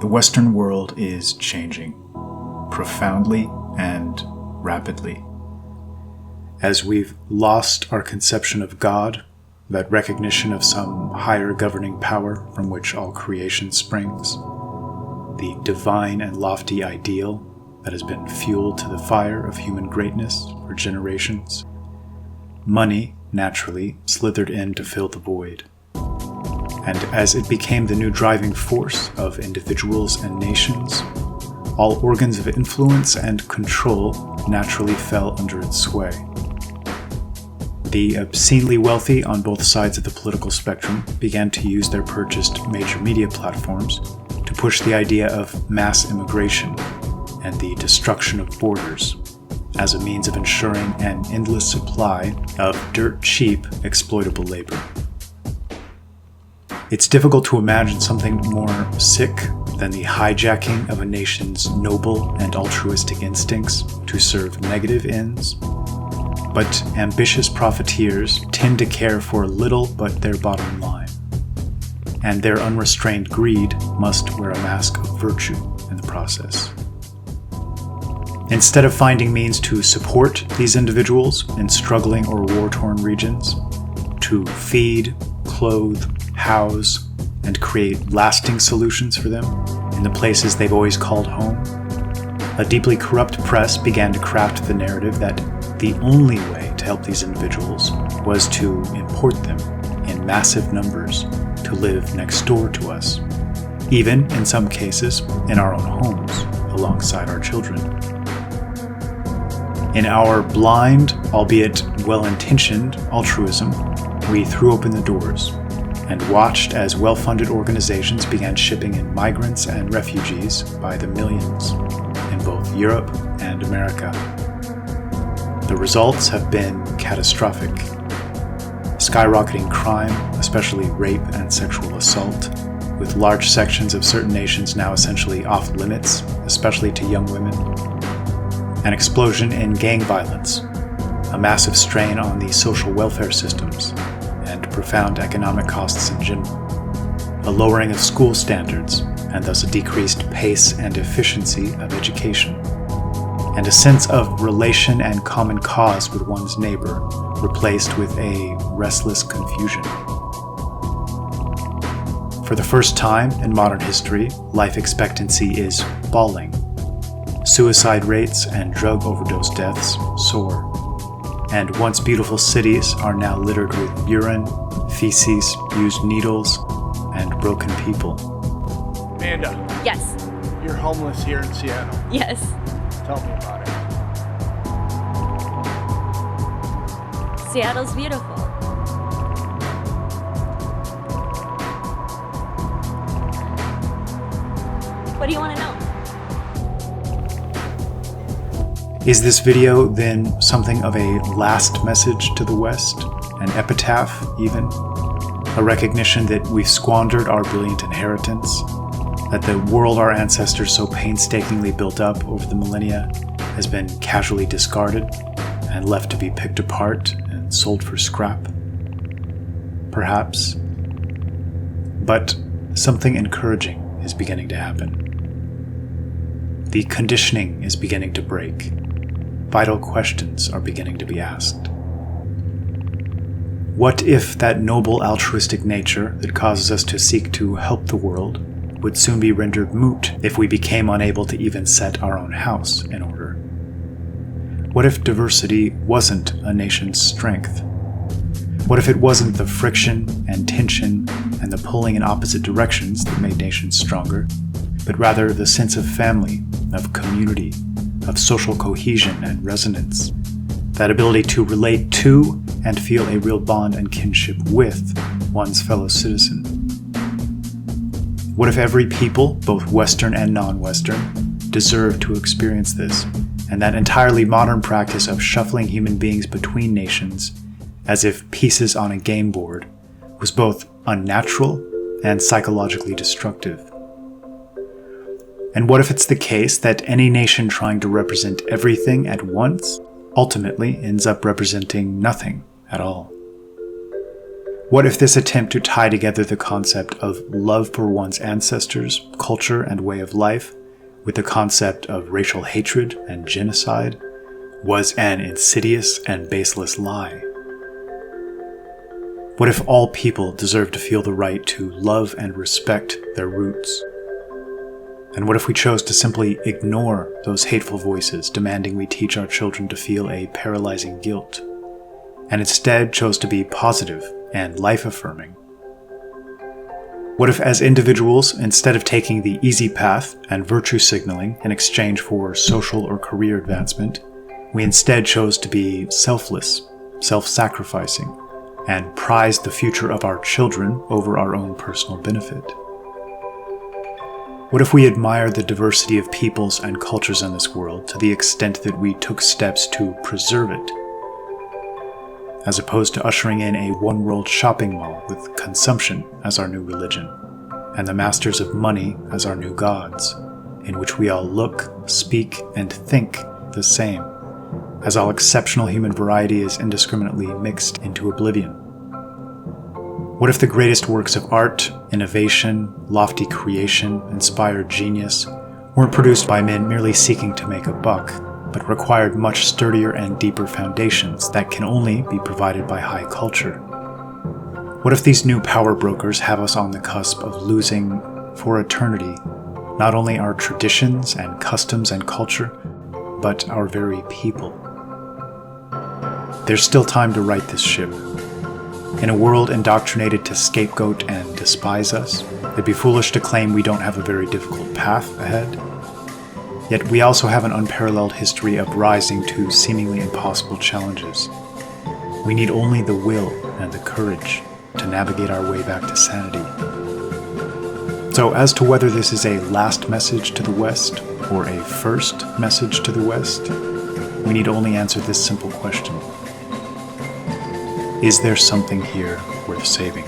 The Western world is changing, profoundly and rapidly. As we've lost our conception of God, that recognition of some higher governing power from which all creation springs, the divine and lofty ideal that has been fuel to the fire of human greatness for generations, money naturally slithered in to fill the void. And as it became the new driving force of individuals and nations, all organs of influence and control naturally fell under its sway. The obscenely wealthy on both sides of the political spectrum began to use their purchased major media platforms to push the idea of mass immigration and the destruction of borders as a means of ensuring an endless supply of dirt-cheap, exploitable labor. It's difficult to imagine something more sick than the hijacking of a nation's noble and altruistic instincts to serve negative ends. But ambitious profiteers tend to care for little but their bottom line, and their unrestrained greed must wear a mask of virtue in the process. Instead of finding means to support these individuals in struggling or war-torn regions, to feed, clothe, house, and create lasting solutions for them in the places they've always called home, a deeply corrupt press began to craft the narrative that the only way to help these individuals was to import them in massive numbers to live next door to us, even in some cases in our own homes alongside our children. In our blind, albeit well-intentioned altruism, we threw open the doors and watched as well-funded organizations began shipping in migrants and refugees by the millions in both Europe and America. The results have been catastrophic. Skyrocketing crime, especially rape and sexual assault, with large sections of certain nations now essentially off limits, especially to young women. An explosion in gang violence, a massive strain on the social welfare systems, and profound economic costs in general. A lowering of school standards, and thus a decreased pace and efficiency of education. And a sense of relation and common cause with one's neighbor, replaced with a restless confusion. For the first time in modern history, life expectancy is falling. Suicide rates and drug overdose deaths soar. And once beautiful cities are now littered with urine, feces, used needles, and broken people. Amanda. Yes. You're homeless here in Seattle. Yes. Tell me about it. Seattle's beautiful. What do you want to know? Is this video then something of a last message to the West? An epitaph, even? A recognition that we've squandered our brilliant inheritance? That the world our ancestors so painstakingly built up over the millennia has been casually discarded and left to be picked apart and sold for scrap? Perhaps. But something encouraging is beginning to happen. The conditioning is beginning to break. Vital questions are beginning to be asked. What if that noble altruistic nature that causes us to seek to help the world would soon be rendered moot if we became unable to even set our own house in order? What if diversity wasn't a nation's strength? What if it wasn't the friction and tension and the pulling in opposite directions that made nations stronger, but rather the sense of family, of community, of social cohesion and resonance, that ability to relate to and feel a real bond and kinship with one's fellow citizen? What if every people, both Western and non-Western, deserved to experience this, and that entirely modern practice of shuffling human beings between nations as if pieces on a game board was both unnatural and psychologically destructive? And what if it's the case that any nation trying to represent everything at once ultimately ends up representing nothing at all? What if this attempt to tie together the concept of love for one's ancestors, culture, and way of life with the concept of racial hatred and genocide was an insidious and baseless lie? What if all people deserve to feel the right to love and respect their roots? And what if we chose to simply ignore those hateful voices demanding we teach our children to feel a paralyzing guilt, and instead chose to be positive and life-affirming? What if, as individuals, instead of taking the easy path and virtue signaling in exchange for social or career advancement, we instead chose to be selfless, self-sacrificing, and prize the future of our children over our own personal benefit? What if we admire the diversity of peoples and cultures in this world to the extent that we took steps to preserve it, as opposed to ushering in a one-world shopping mall with consumption as our new religion, and the masters of money as our new gods, in which we all look, speak, and think the same, as all exceptional human variety is indiscriminately mixed into oblivion? What if the greatest works of art, innovation, lofty creation, inspired genius weren't produced by men merely seeking to make a buck, but required much sturdier and deeper foundations that can only be provided by high culture? What if these new power brokers have us on the cusp of losing, for eternity, not only our traditions and customs and culture, but our very people? There's still time to right this ship. In a world indoctrinated to scapegoat and despise us, it'd be foolish to claim we don't have a very difficult path ahead. Yet we also have an unparalleled history of rising to seemingly impossible challenges. We need only the will and the courage to navigate our way back to sanity. So as to whether this is a last message to the West or a first message to the West, we need only answer this simple question: is there something here worth saving?